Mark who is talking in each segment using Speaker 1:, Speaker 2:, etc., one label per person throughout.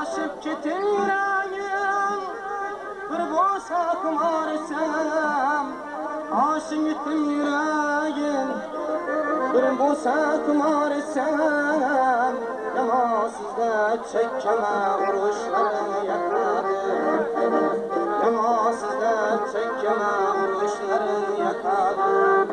Speaker 1: Aşık gittin yüreğim, bir boşa kumar etsem. Aşık gittin yüreğim, bir boşa kumar etsem. Yamasızda çekkeme vuruşları yakadım. Yamasızda çekkeme vuruşları yakadım.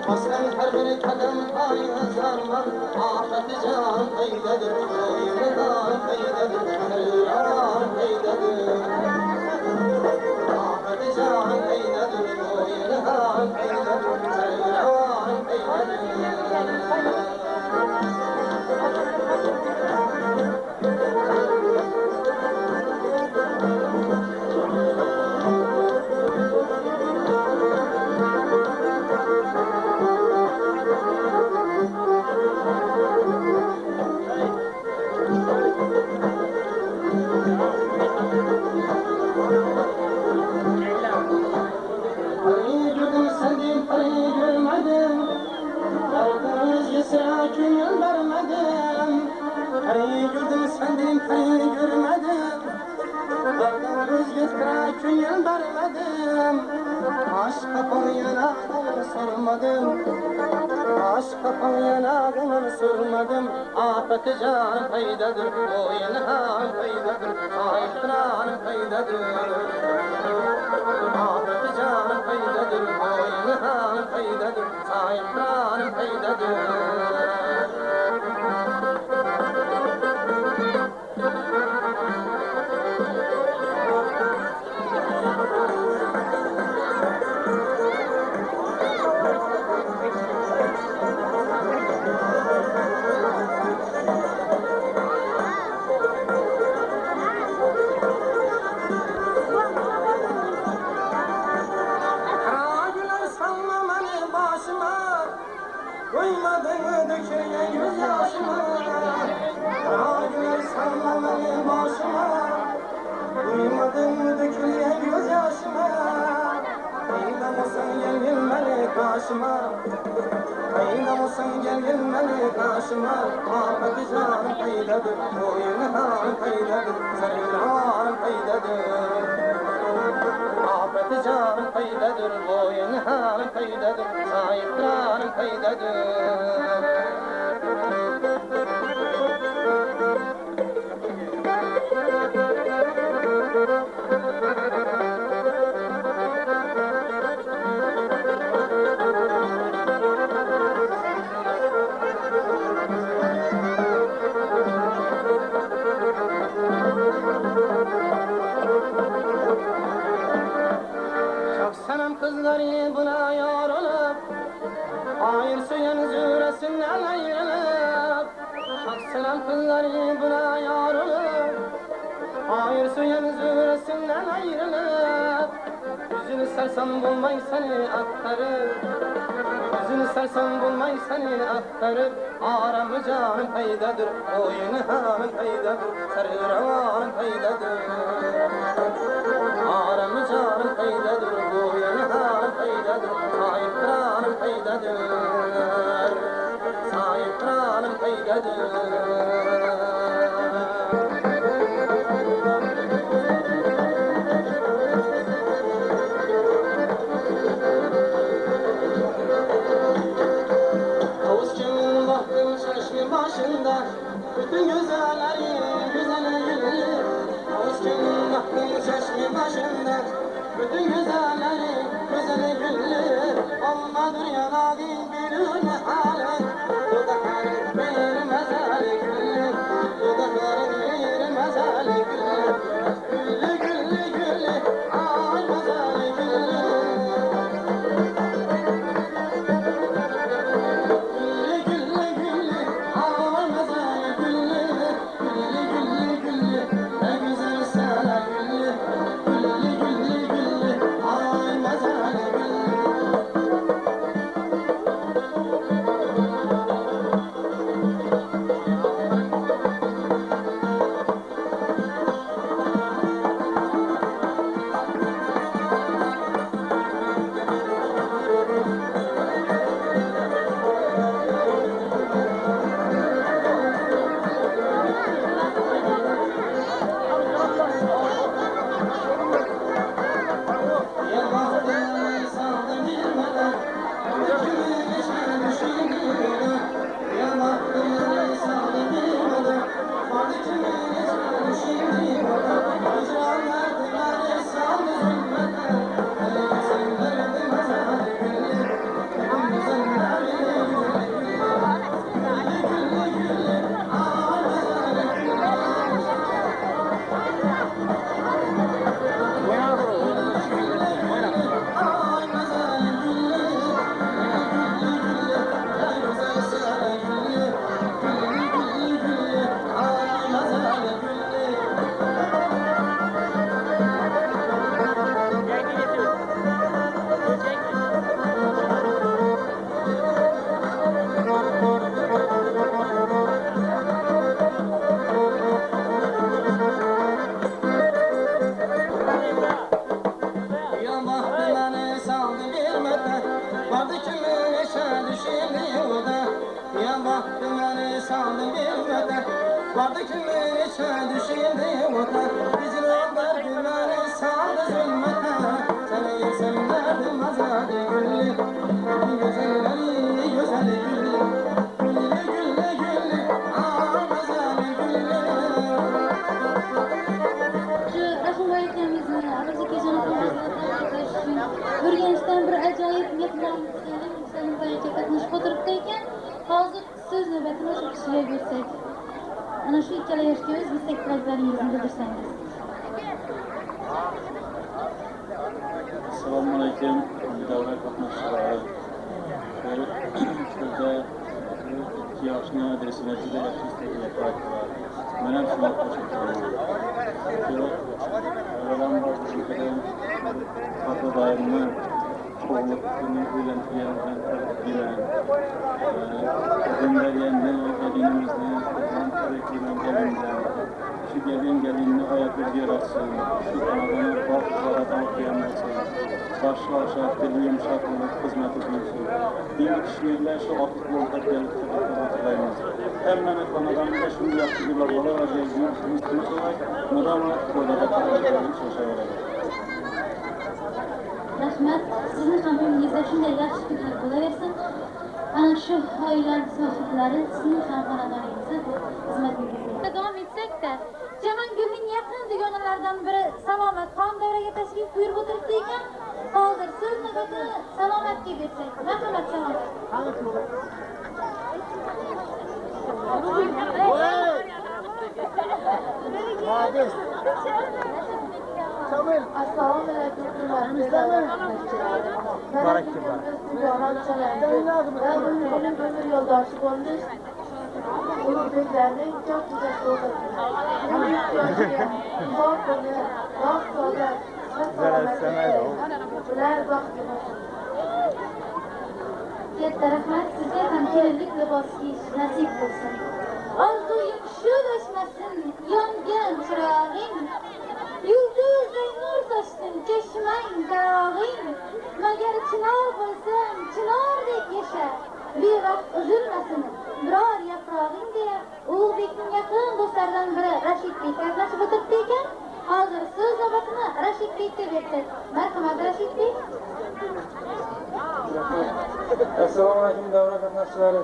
Speaker 1: Aslan her bir kadın payına sarman, afet can peydedir, oyundan peydedir, hırran peydedir. Afet can peydedir, oyundan peydedir, hırran peydedir. Aşk kafam yanağını sormadım, aşk kafam yanağını sormadım. Afet can peydadır, oyunhan peydadır, sahipran peydadır. Afet can peydadır, oyunhan peydadır, sahipran peydadır. Koymadın dökülen gözyaşıma, Ağlar sallamanı başıma. Koymadın dökülen gözyaşıma, Kıynamasın gel gelmeli karşıma, Kıynamasın gel gelmeli karşıma. Afet can peydadır, oyunhan peydadır, sarılan peydadır. Afet can peydadır, oyunhan peydadır, sahipran peydadır. Çok senem kızları buna yar olup, hayır söylen züresi Süyen züresinden ayrılıp yüzünü sersen bulmay seni aktarıp yüzünü sersen bulmay seni aktarıp aramı canım peydadır oyunu hamın peydadır sarı ravanın peydadır aramı canım peydadır oyunu hamın peydadır sahip kranım peydadır sahip kranım peydadır başında bütün güzelleri güzel gülü Avuçluğun baktın çeşmi başında bütün güzelleri güzel gülü olmadır yaladı birine hali dudakların bir mezali gülü dudakların bir mezali gülü güllü güllü güllü ay mezali gülü vardı kimin içe düşürdü vatan Vicdan derdileri sağdı zulmete Seni yesem derdim azade güllü Güzelleri güzel güllü Güllü güllü güllü Aa güzel güllü
Speaker 2: Şu Rahim Bayetlerimizin Arızı Gecenin Kırmızı'na Örgençten bir acayip yapılan Senin Bayet'e katılışıp oturuptayken Hazır söz nöbetini şu kişiye görsek Ana şu ikkala yaşıyoruz, biz tekrar bildirsanız.
Speaker 3: Assalamu alaikum, davra qatnaşçıları. Şurada 2 yaşına adresine juda yaxshi istekliyat var. Men ham shuni qo'shib avvalan hatto doimni qo'llabni o'ylantirgan bilan dinlaryanni dinimizni şu gelin hayatı yaratsın, şu kanadını bak zaradan okuyamasın, başlı aşağı dili yumuşatılıp hizmet edilsin. Bir kişilerle şu aktif yolda gelip hatırlayınız. Hemen kanadanında şunu yaptılar, ola vaziyetini üstünüz olarak, nodama koyda hatırlayınız, şaşayarak.
Speaker 2: Rahmet, sizin hamlerinizde şunday yaxshi kunlar bo'laversin. Ana şu oilalar sohiblari sizning ham xonadoningizda xizmatingizda davom etsakda Jamangulning yaqin dugonalaridan biri Salomat xon davraga tashrif buyurib o'tiribdi ekan. Hozir so'z navbati Salomatga bersak. Marhamat Salomat.
Speaker 4: Tamam.
Speaker 2: Assalomu alaykum.
Speaker 4: Barakalla.
Speaker 2: Ömür yoldaşı olmuş.
Speaker 4: Ulubeklerinin çok güzel olur. Zor günü, zor soru, Ular baxtimiz.
Speaker 2: Katta rahmat sizga ham kelinlik libos kiyish nasib bo'lsin. Orzuyim shu o'chmasin yongan chirog'ing. Yulduzday nur sochsin chashmang darog'ing. Magar chinor bo'lsam chinordek yasha. Bevaqt uzilmasin biror yaprog'ing deya Ulug'bekning yaqin do'stlaridan biri Rashidbek qatnashib o'tiribdi ekan. Hozir so'z navbatini Rashidbekka berdi. Marhamat Rashidbek.
Speaker 5: Assalomu alaykum davra qatnashchilari.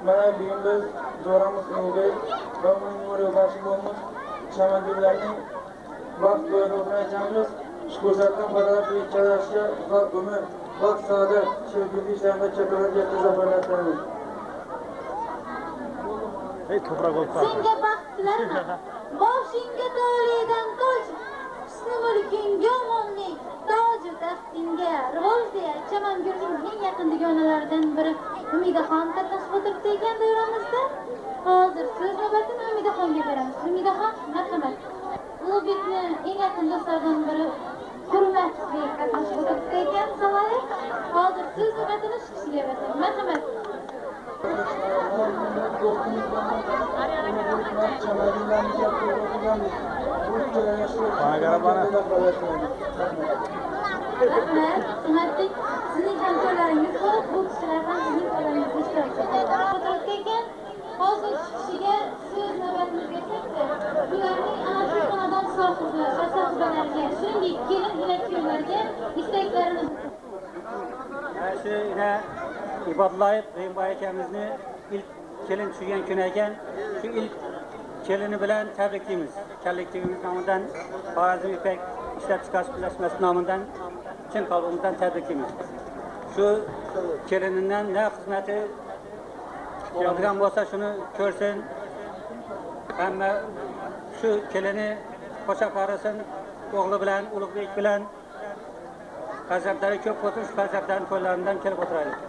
Speaker 5: Mana bugun biz Jo'ramiz Ulug'bek va uning yo'ldoshi bo'lmish Chamangullarning vaqt bo'yida aytamiz. Shu ko'rsatgan badavlat ikkilashga uzoq umr, vaqt saodat, sevgi ishlarida kattalar katta zafarlar tilaymiz.
Speaker 2: Senga baxt tilarman. Boshingga to'lidan toj, husni mulking yomonlik, toju taxtingga rivoj deya Chamangulning eng yaqin dugonalaridan biri Umidaxon qatnashib o'tiribdi ekan davramizda. Hozir so'z navbatini Umidaxonga beramiz. Umidaxon, marhamat. Ulug'bekni eng yaqin do'stlaridan biri Hurmatbek qatnashib o'tiribdi ekan samolyot. Hozir so'z navbatini shu kishiga beramiz. Marhamat. Rahmat, Sunnatbek, sizning hamkorlaringiz bo'lib, bu kishilar ham sizning qo'lingizda ishtirok etadi. O'tiribdi ekan, hozir shu kishiga so'z navbatini bersak-da, ularning ana shu xonadon sohibi va sohibalariga, shuningdek kelin kuyovlarga istaklarini
Speaker 6: shu Ibodlayev Reyimboy akamizni ilk kelin tushgan kun ekan, shu ilk kelini bilan tabriklaymiz. Kollektivimiz nomidan, Xorazm Ipak ishlab chiqarish birlashmasi nomidan chin qalbimizdan tabriklaymiz. Shu kelinidan na xizmati bo'ladigan bo'lsa shuni ko'rsin. Hamma shu kelini qo'sha qarasin, o'g'li bilan, Ulug'bek bilan farzandlari ko'p bo'lsin, shu farzandlarning qo'llaridan kelib o'tiraylik.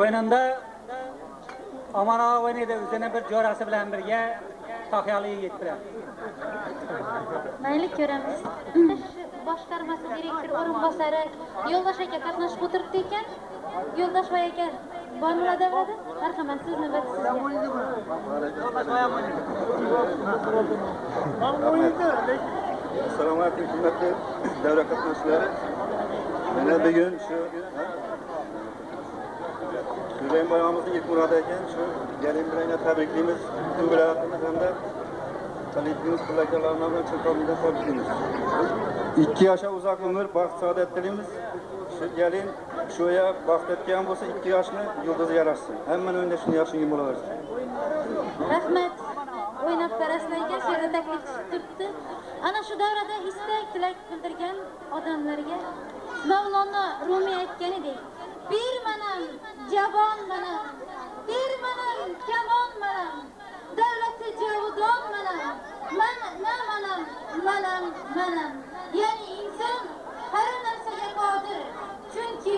Speaker 6: O'yinda Omon og'a o'ynaydi, o'zini bir jo'rasi bilan birga Tohiyali yigit bilan.
Speaker 2: Mayli ko'ramiz. Boshqarmasi direktor o'rinbosari Yo'ldosh aka qatnashib o'tiribdi ekan. Yo'ldosh aka bormi davrada? Marhamat, siz navbatsizga.
Speaker 7: Assalomu alaykum hurmatli davra qatnashchilari. Mana bugun shu Reyimboy og'amizning ilk murodi ekan, shu galin bilan tabriklaymiz. Butun viloyatimiz hamda kollektivimiz qo'llaganlarni bilan chin qalbimizdan tabriklaymiz. 2 yoshga uzoq umr, baxt saodat tilaymiz. Shu galin shuya baxt etgan bo'lsa 2 yoshni yulduzi yarashsin. Hammaning o'yinda shunday yaxshi o'yin bo'laversin.
Speaker 2: Rahmat. O'ynab qaraslayga she'rda taklif turibdi. Ana shu davrada istak, tilak bildirgan odamlarga Mavlono Rumi aytganidek, bir manam, javon manam, bir manam, kamon manam, davlati javudon manam, manam. Ya'ni inson har narsaga qodir. Chunki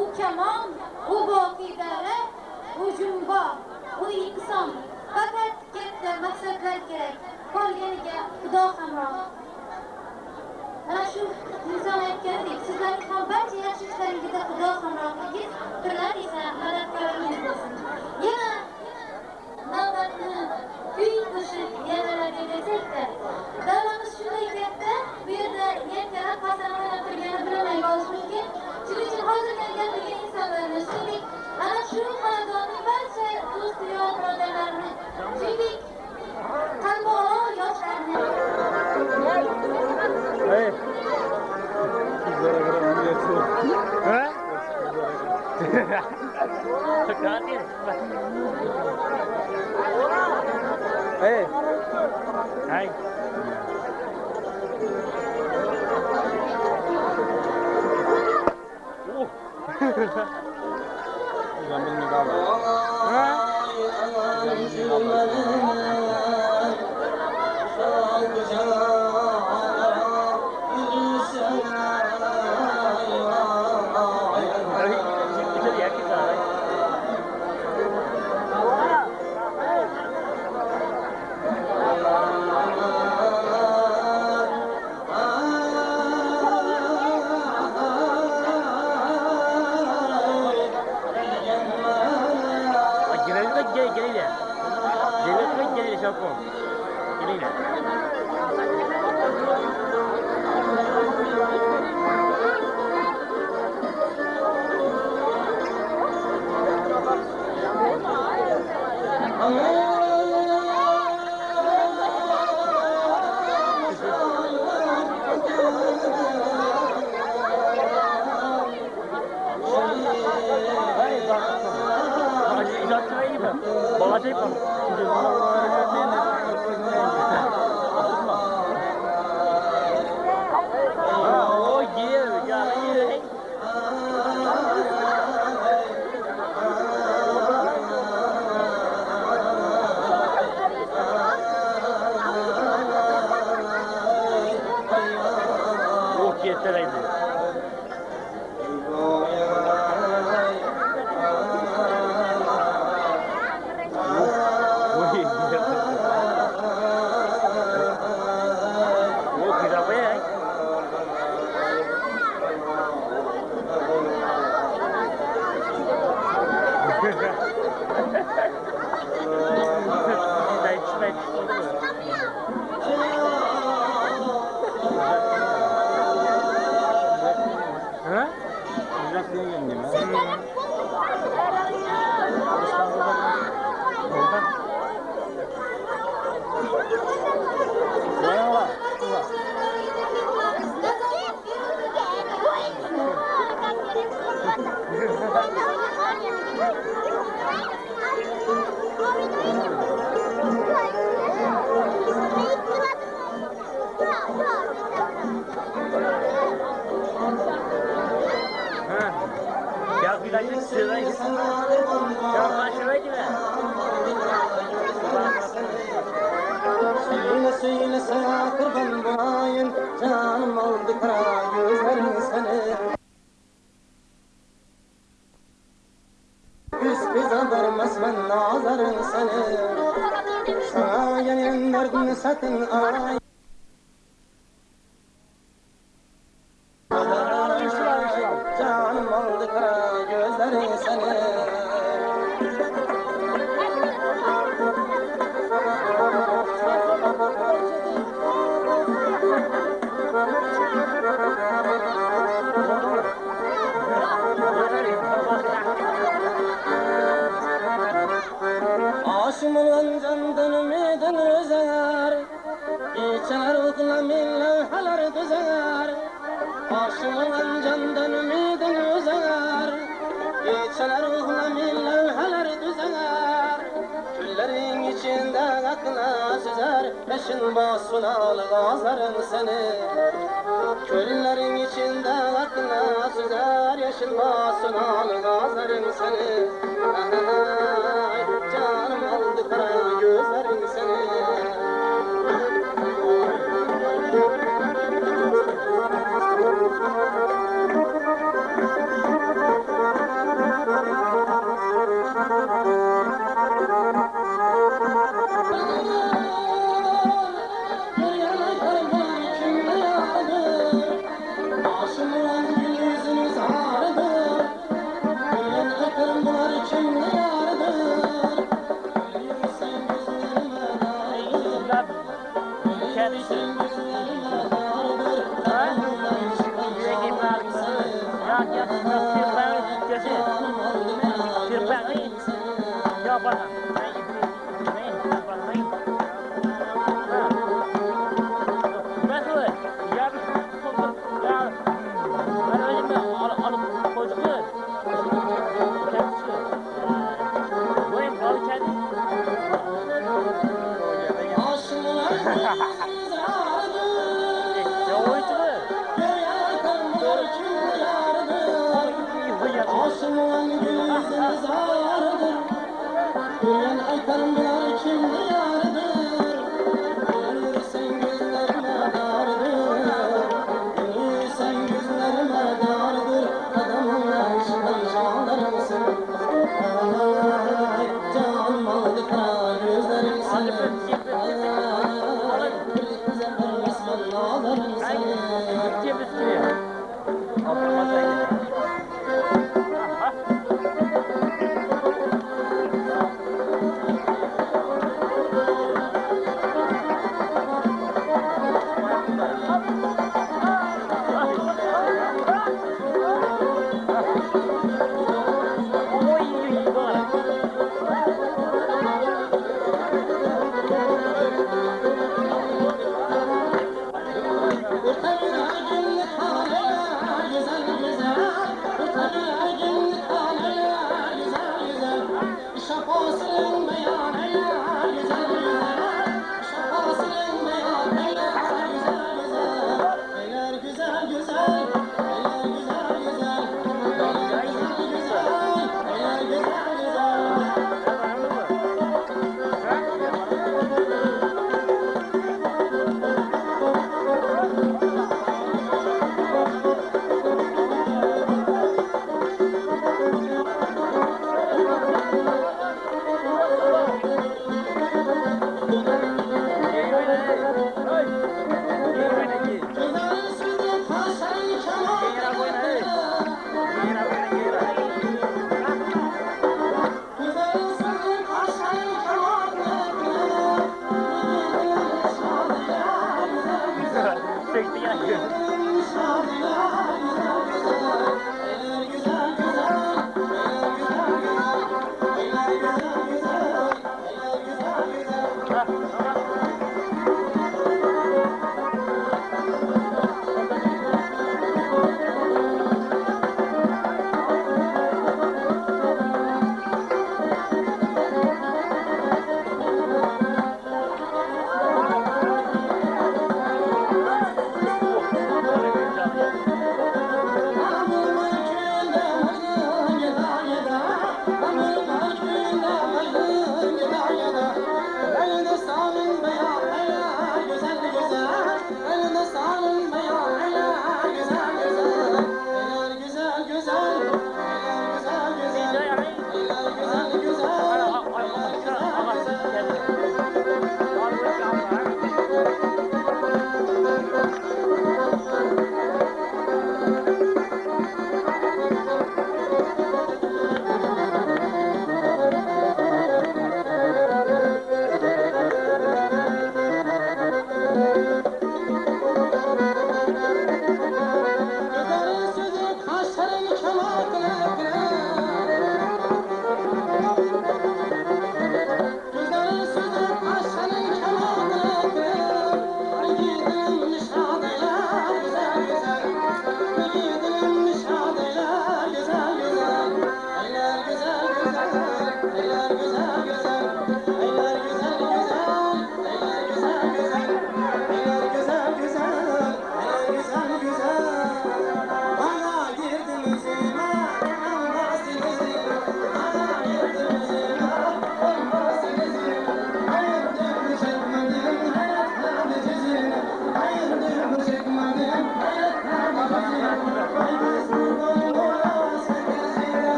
Speaker 2: u kamon, u boqiy davlat, u jumbo, u inson. Faqat katta maqsadlar kerak. Qolganiga Xudo hamroh. Ana shu inson aytgandek, sizlarning ham barcha yaxshi ishlaringizda Xudo hamrohligingiz, turlar esa madadkoringiz bo'lsin. Yana navbatni kuy qo'shib yanalariga desak-da, davramiz shunday katta, bu yerda yakkalab qasamlanib turgani bilmay qolish mumkin. Shuning uchun hozir kelgan insonlarni, shuningdek ana shu xonadonning barcha do'st yon birodarlarini, shuningdek qalbog'o yoshlarni
Speaker 1: Söyle sana kurban bulayım, canım oldu kara gözlerin seni. Üst bize durmasın nazarın seni. Sana gelen derdini satın ay. Canım oldu kara gözlerin seni. Aşım olan candan ümidin üzer, geçer uklamın levhalar düzer. Aşım olan candan ümidin üzer, geçer uklamın levhalar düzer. Küllerin içinde akla süzer, peşin basın al gazların seni. Küllerin içinde akla süzer, yeşil basın al gazların seni. Canım aldı kara gözlerin seni.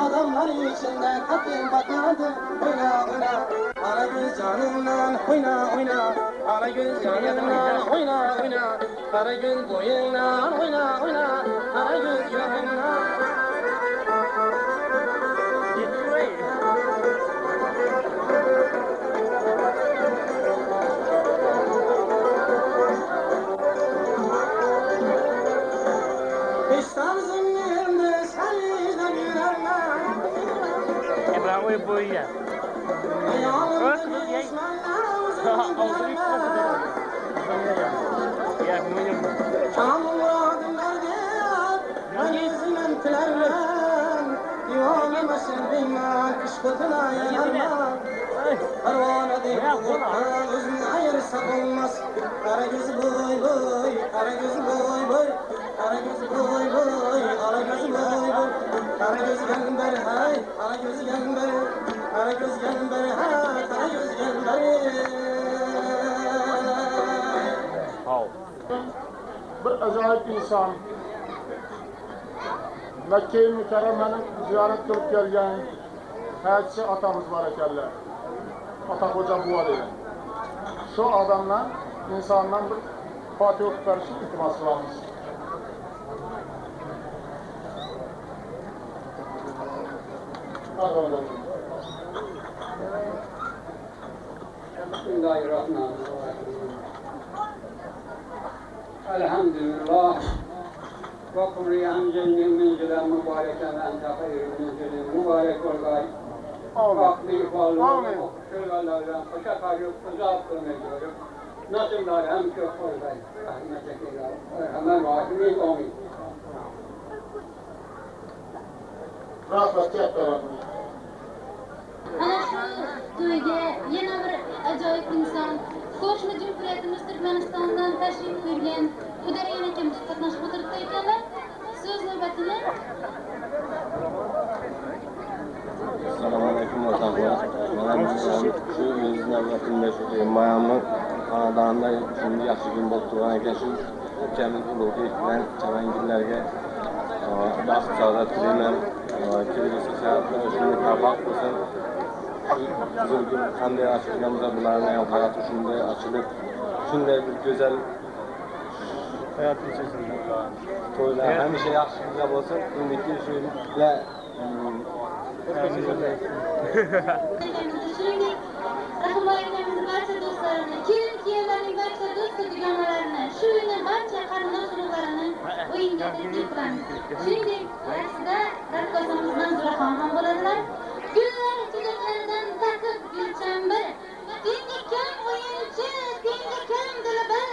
Speaker 1: Adamlar içinde kapın batardı. Oyna oyna, ara göz canından oyna oyna, ara göz yanından oyna oyna, ara göz boyundan oyna oyna, ara göz yanından.
Speaker 8: Oi, boia.
Speaker 9: Bir acayip insan. Mekke-i Mükerreme'nin ziyaret kılıp gelgen hacı atamız var ekerler. Ata Hoca Buva deyin. Şu adamla insandan bir Fatih okup verişi iltimas kılamız.
Speaker 10: Elhamdülillah. Ve kumriyan cennin minzilen mübareken ente hayır minzilin mübarek olgay. Akli fallı, şırgalardan koşa karıp uzak kılmıyorum. Nasıllar hem çok olgay. Rahmet ekiler. Hemen rahimin amin.
Speaker 9: Rahmet yaptılar.
Speaker 2: Ana şu to'yga yana bir ajoyib inson qo'shni Cumhuriyatimiz Turkmanistondan tashrif buyurgan Xudorayon akamiz qatnashib o'tiribdi ekanlar. So'z navbatini
Speaker 11: Assalomu alaykum vatandaşlar. Mana şu o'z navbatimda shu mayamni xonadonida shunday yaxshi kun bo'lib turgan ekan, shu ukamiz Ulug'bek bilan Chavangillarga baxt saodat tilayman. Kelgusi hayotda shunday tabaq bo'lsin. Shu gün qanday ochilganimizda bularni ham hayoti shunday ochilib, shunday bir go'zal hayot kechirsin. To'ylar hamisha yaxshi kunlar bo'lsin. Undagi shular
Speaker 2: shuningdek Rahimboy akamiz barcha do'stlarini, kelin-kuyovlarning barcha do'st dugonalarini, shu uyni barcha qarindosh urug'larini o'yinga taklif qilamiz. Shuningdek, rasida raqqosamizdan Zulaxon ham bo'ladilar. Gullar chigaklaridan taqib gulchambar, tengi kam o'yinchi, tengi kam dilbar.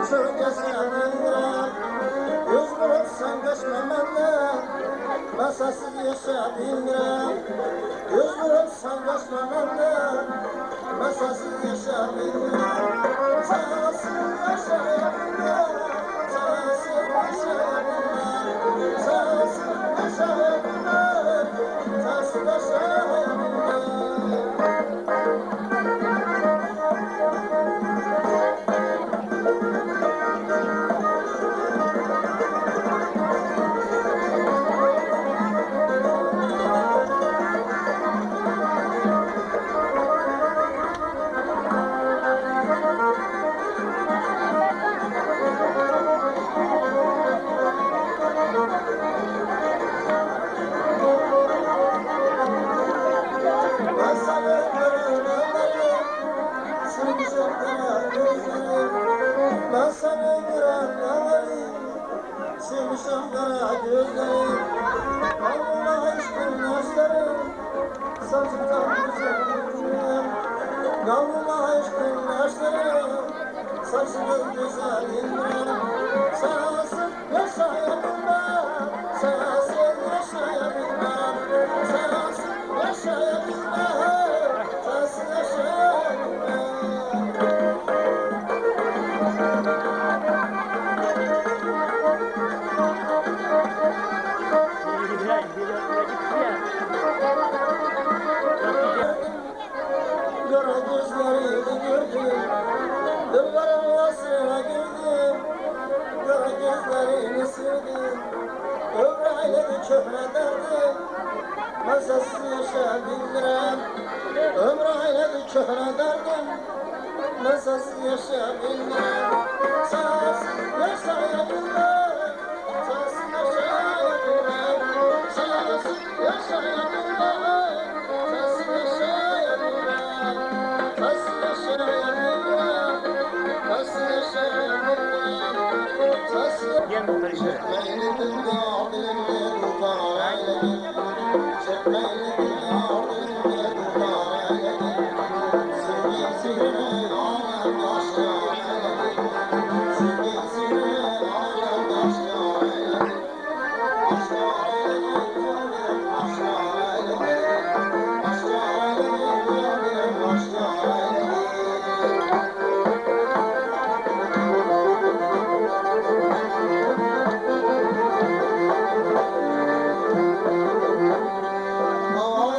Speaker 1: çökeseminler Göz vurup sen kaçmamanlar Masasız yaşayabilmirəm Göz vurup sen kaçmamanlar Masasız yaşayabilmirəm Sensiz yaşayabilmirəm Sensiz yaşayabilmirəm Sensiz yaşayabilmirəm Sensiz yaşayabilmirəm Sevmişim kara gözlerim Alnına aşkın yaşlarım Saçımdan güzelim Alnına aşkın yaşlarım Saçımın güzelim Sensiz yaşayabilmem Sensiz yaşayabilmem Sensiz yaşayabilmem Sensiz yaşayabilmem Kara gözlerini gördüm Dılların yasına girdim Kara gözlerini sildim Ömrü ayledi köhredendim Masasız yaşayabilmirəm Ömrü ayledi köhredendim Masasız yaşayabilmirəm Sensiz yaşayabilmem Sensiz yaşayabilmem Sensiz yaşayabilmem Sensiz yaşayabilmem Sensiz yaşayabilmem Sensiz yaşayabilmem Sensiz Çekmeyli dünya dilimde tutar eyledim Çekmeyli dünya dilimde tutar eyledim Sevgin sihrine alem taşlar eyledim Sevgin sihrine alem taşlar eyledim Aşklar eyledim gönlüm aşklar eyledim Aşklar eyledim gönlüm aşklar eyledim Ağlar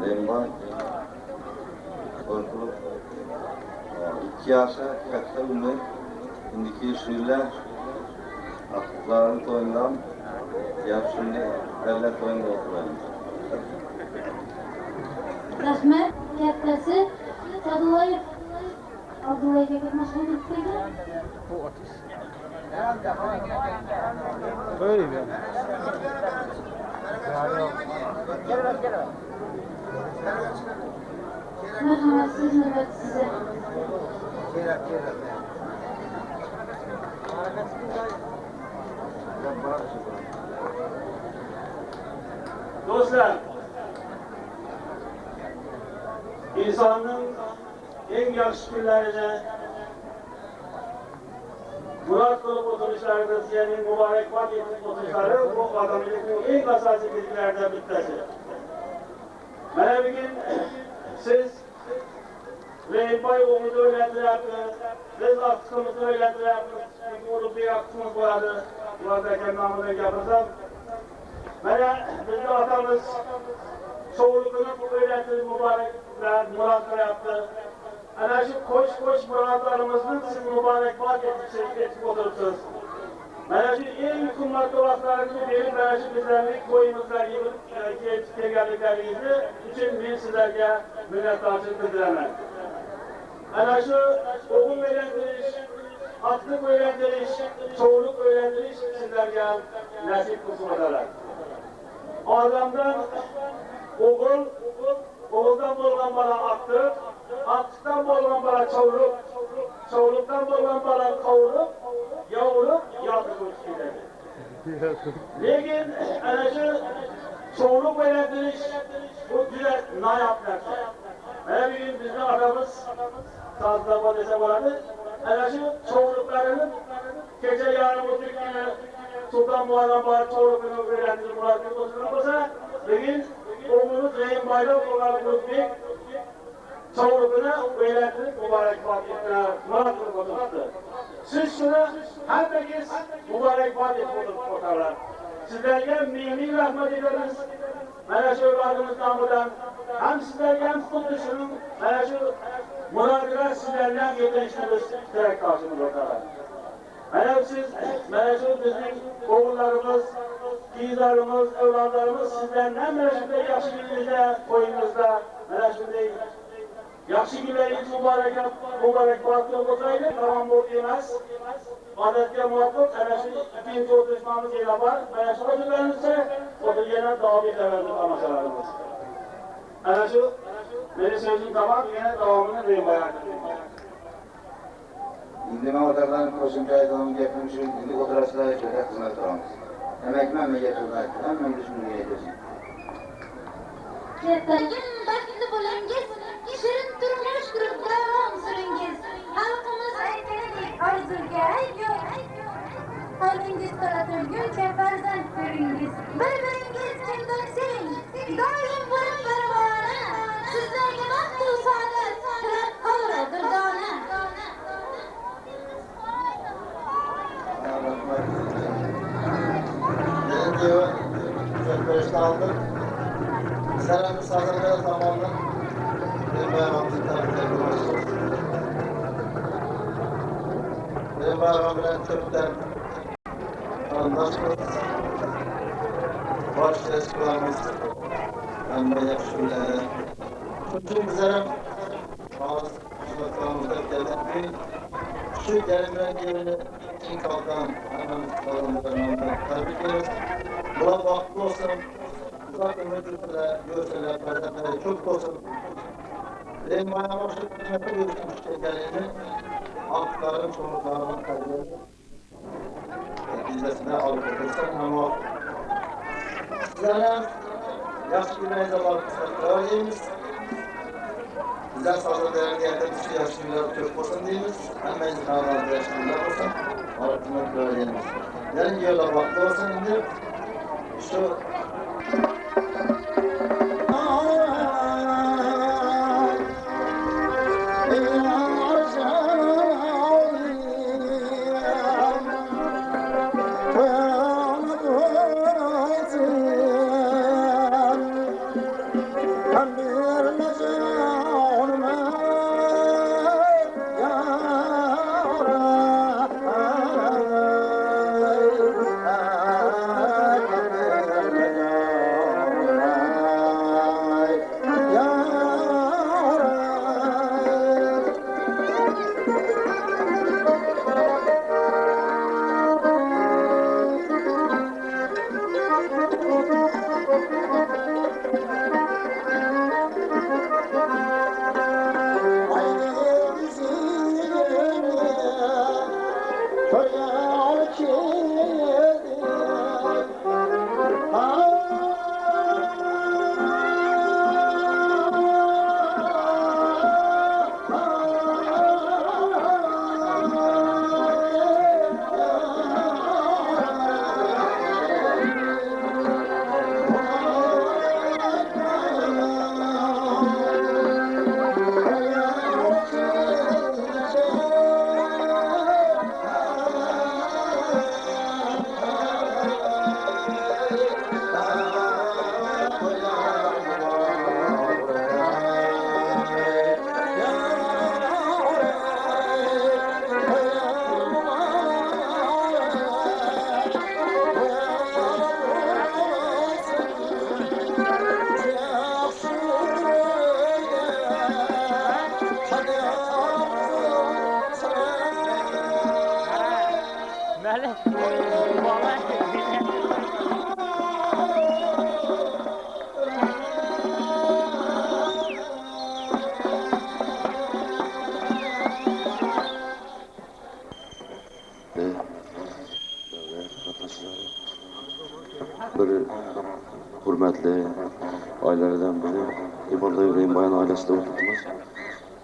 Speaker 11: Remba korkulup 2 yaşa katta ümmet indiki şiirler aklıklarını toyundan yapşınlı derler toyunda oturayım.
Speaker 2: Rahmet, kattasi Abdullayev Abdullayevga mashhur etdikmi?
Speaker 9: Böyle.
Speaker 2: Merhamet, siz nöbet size.
Speaker 3: Dostlar, insanın en yaxshi kunlarini murat qilib o'tirishlarimiz, ya'ni muborakbod etib o'tirishlari bu odamlikning eng asosiy belgilaridan bittasi. Mana bugun siz Reyboy o'g'lini o'ylatiryapsiz, biz ortiqimizni o'ylatiryapmiz, chunki ulug'bek ortiqimiz bo'ladi. Murat aka nomidan gapirsam, mana bizni otamiz sovuqligini o'ylatib muboraklar murod qilyapti. Ana shu qo'sh murodlarimizni siz muborakbod etib o'tiribsiz. Mana shu eng qimmatli vaqtlaringizni berib, mana shu bizlarning qo'yimizlarga kelganliklaringiz uchun men sizlarga minnatdorchilik bildiraman. Ana shu o'g'il uylantirish, otliq uylantirish, sovuqlik uylantirish sizlarga nasib qilsin otalar. Odamdan o'g'il, o'g'ildan bo'lgan bola otliq, otliqdan bo'lgan bola sovuqlik, sovuqlikdan bo'lgan bola qovurib, yovurib, yotib o'tishadi. Lekin ana shu sovuqlik uylantirish bu juda noyob narsa. Mana bugun bizni otamiz Sazlabo desa bo'ladi. Ana shu sovuqliklarini kecha yarim o'tgan Sultan Muharram borib sovuqlikni o'rgantirib bo'ladi bo'lsa, bugun o'g'limiz Reyboyda bo'lgan Ulug'bek sovuqlikni o'rgantirib muborakbod etdi, murod qilib o'tiribdi. Siz shuni hammangiz muborakbod etib o'tiribsizlar. Sizlarga ming rahmat edamiz. Mana shu avlodimiz nomidan ham sizlarga ham xuddi shuning mana shu murodlar sizlarga ham yetilishimiz tilakdoshimiz o'talar. Mana siz, mana shu bizning o'g'illarimiz, qizlarimiz, avlodlarimiz sizlardan mana shunday yaxshi kuningizda, qo'yingizda, mana shunday yaxshi kunlaringiz muborakbod qilib o'taylik. Tamom bo'ldi emas. Odatga muvofiq ana shu ikkinchi o'tirishmamiz yana bor. Mana shu o'tirganimizda o'tirganda davom etaveradi tomoshalarimiz. Ana shu meni so'zim tamom, yana davomini deyman.
Speaker 11: Endi men otadan qo'shimcha aytadigan gapim shu, endi o'tirishlarga juda xizmat qilamiz. Demakman menga xizmat, hammangiz shunga aytasiz.
Speaker 2: Ertaga baxtli bo'lingiz, shirin turmush qurib davom suringiz. ömrünüz qolaturguncha farzand ko'ringiz. Bir-biringiz chindan seving, doim bo'lib barvona. Sizlarga baxtu saodat tilab qolur durdona.
Speaker 1: Görüşte aldık. Selam misafirlere tamamladık. Benim bayramımızı tabii başlıyoruz. Benim bayramım bilen köpten anlaşıyoruz. Baş teşkilarımız hem de yakışımları. Çocuğum bizlere ağız şubatlarımızda gelmek şu gelmeden gelini ilk kalkan hemen kavramlarından tebrik ederiz. Buna vakti olsun, uzak ömürlükle görseler, perdeleri çok olsun. Benim bayramım şu kıymetli görüşmüş tekerlerini, halkların, çocukların kalbini neticesine alıp otursun ama sizlerle yaş günlerinize bakmışlar diyemiz. Bizler fazla değerli yerde bir şey yaşlılar çok olsun diyemiz. Hemen izinalarda yaşlılar olsun, alıp diyemiz. Yarın yola vakti olsun indi. Şu
Speaker 8: bir hürmetli ailelerden biri İbadlı Yüreğin Bayan ailesinde oturtmaz.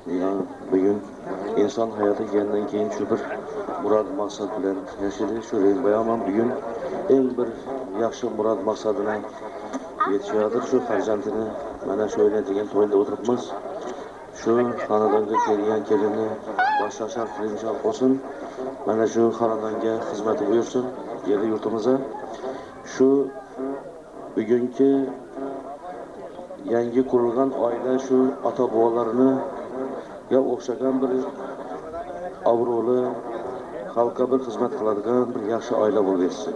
Speaker 8: Yani bugün insan hayatı gelenden keyin şu bir murad maksat bilen yaşadı. Şu Yüreğin Bayan bugün en bir yaxşı murad maksadına yetişiyordur. Şu farzandini bana şöyle degan to'yda oturtmaz. Şu xonadonga kelgan kelinni boshqa qilinchoq olsun. Mana şu xonadonga xizmati buyursin yeri yurtimizga. Şu bugünkü yangi qurilgan oila şu ota bobolarini ya o'xshagan bir obro'li xalqqa bir xizmat qiladigan bir yaxshi oila bo'lib yetsin.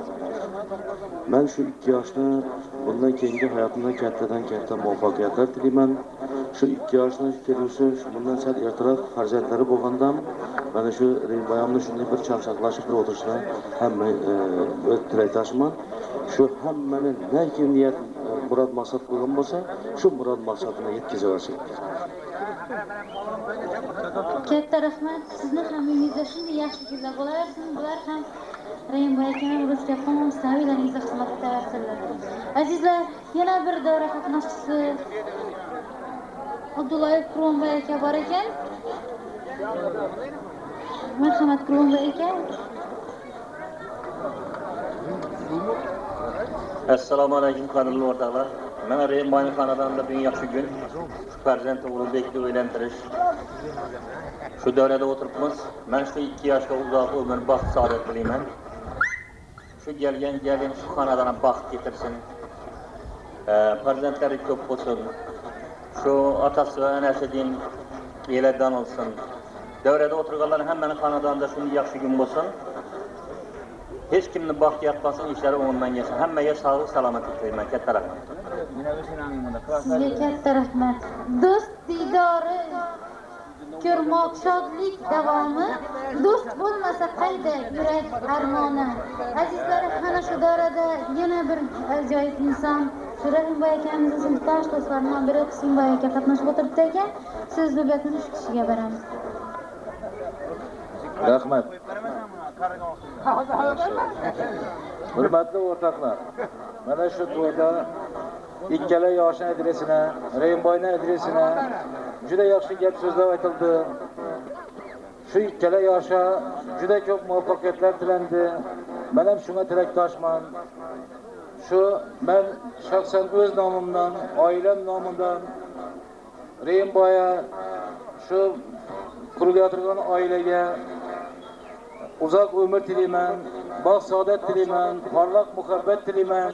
Speaker 8: Men şu 2 yoshni bundan keyingi hayotimda kattadan katta muvaffaqiyatlar tilayman. Şu 2 yoshni kelgusi bundan sal ertaroq farzandlari bo'lganda mana shu Rimbayamni shunday bir chamsaqlashib bir o'tirishni hamma tilayman. Şu hammaning naki niyat murod maqsad bo'lgan bo'lsa, shu murod maqsadini yetkazib olsin.
Speaker 2: Katta rahmat. Sizni ham uyingizda shunday yaxshi kunlar bo'laversin. Bular ham Raymboy akam bizga qonun savilaringizda xizmat etaversinlar. Azizlar, yana bir davra qatnashchisi Abdullayev Quronboy aka bor ekan. Marhamat Quronboy aka.
Speaker 12: Assalomu alaykum qadrli o'rtoqlar. Mana Reynboy xonadonida bugun yaxshi kun. Farzand Ulug'bekni uylantirish. Shu davrada o'tiribmiz. Men shu 2 yoshga uzoq umr, baxt, saodat tilayman. Shu gelin shu xonadona baxt getirsin. Farzandlari ko'p bo'lsin. Shu otasi va onasi din elardan olsun. Davrada o'tirganlar hammaning xonadonida shunday yaxshi kun bo'lsin. Hech kimni baxt yatmasin, ishlari o'ngdan kelsin. Hammaga sog'lik, salomatlik tilayman. Katta rahmat.
Speaker 2: Sizga katta rahmat. Do'st diydori, ko'rmoq shodlik davomi, do'st bo'lmasa qayda yurak armoni. Azizlar, mana shu davrada yana bir ajoyib inson Rahimboy akamizning sinfdosh do'stlaridan biri Husnboy aka qatnashib o'tiribdi ekan. Siz navbatni shu kishiga beramiz.
Speaker 13: Rahmat. Hurmatli o'rtoqlar, mana shu to'yda ikkala yoshning adresini, Reynboyning adresini juda yaxshi gap so'zlar aytildi. Shu ikkala yoshga juda ko'p muvaffaqiyatlar tilandi. Men ham shunga tilakdoshman. Shu men shaxsan o'z nomimdan, oilam nomidan Reynboyga shu qurilayotgan oilaga uzoq umr tilayman, baxt saodat tilayman, porloq muhabbat tilayman.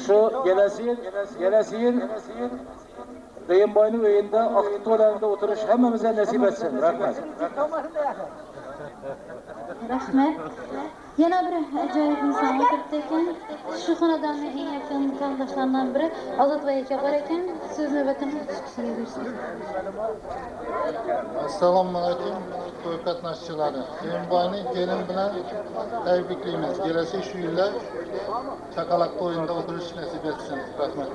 Speaker 13: Shu kelasi yil Reynboyning uyida oqti to'larida o'tirish hammamizga nasib etsin. Rahmat.
Speaker 2: Rahmat. Yana bir ajoyib inson o'tiribdi ekan. Shu xonadonning eng yaqin qarindoshlaridan biri Ozodbek aka bor ekan. So'z navbatini shu kishiga bersin.
Speaker 9: Assalomu alaykum to'y qatnashchilari. Reynboyning kelin bilan tabriklaymiz. Kelasi shu yillar chaqaloq to'yinda o'tirish nasib etsin. Rahmat.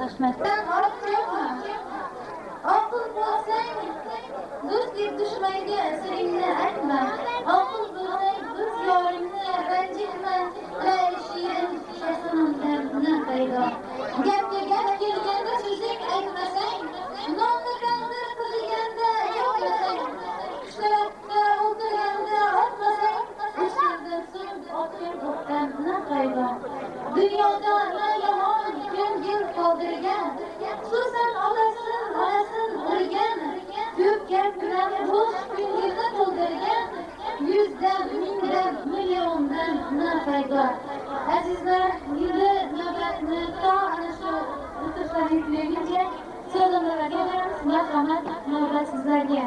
Speaker 2: Rahmat. Oqil bo'lsang, do'stlik dushmanga siringni aytma. Oqil bo'lsang, do'st yoringni ranjitma. Shirin shasanondan paydo. Gapga gap kelganda so'zing aytmasang, nonni tandir qilganda yo'qmasang, ishlarga o'tirganda otmasang, ishlardan so'ng otgan o'qdan paydo. Dunyoda na yomon ko'ngil qoldirgan, xususan olasin urgan, ko'p gap bilan bo'sh ko'ngilni to'ldirgan, yuzdan, mingdan, milliondan na foyda. Azizlar, yili navbatni to ana shu o'tirishlarni tugaguncha so'zlarga beramiz. Marhamat, navbat sizlarga.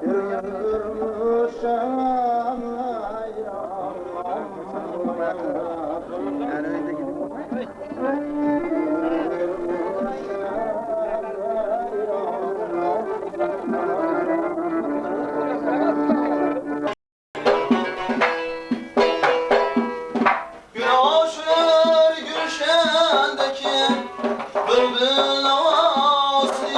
Speaker 5: Gülmüşem ayran
Speaker 1: Güneşler gülşendeki bülbül havası.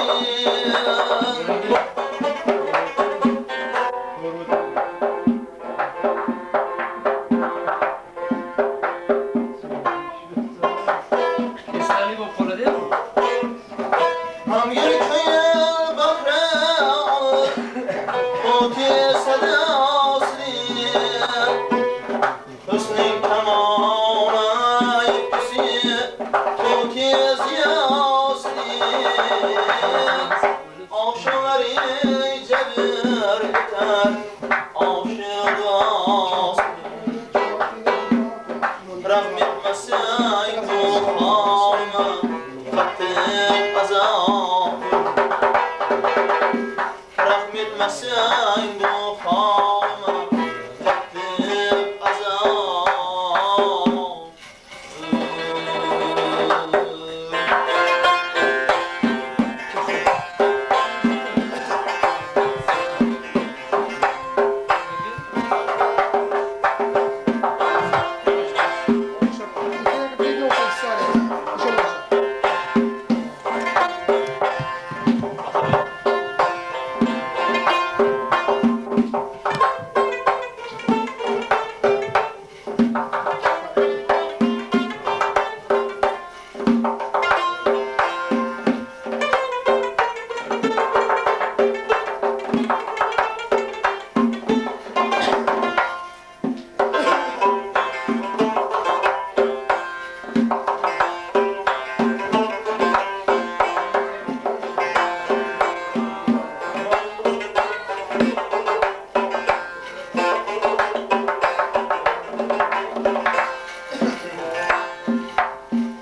Speaker 1: Ham yürküyor bahre alır, o tesede asli. Hüsnü tamamına yetkisi, o tez yasli. Akşamları cebir eter, aşık asli. Rahmetmesin bu halime, kattık azap. Rahmetmesin bu halime, kattık azap.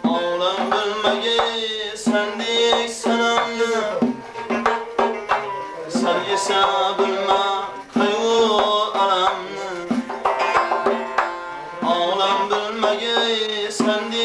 Speaker 1: Ağlam bilmegi sendik sanamlı, sen yese bilme kaygı alamlı. Ağlam bilmegi sendik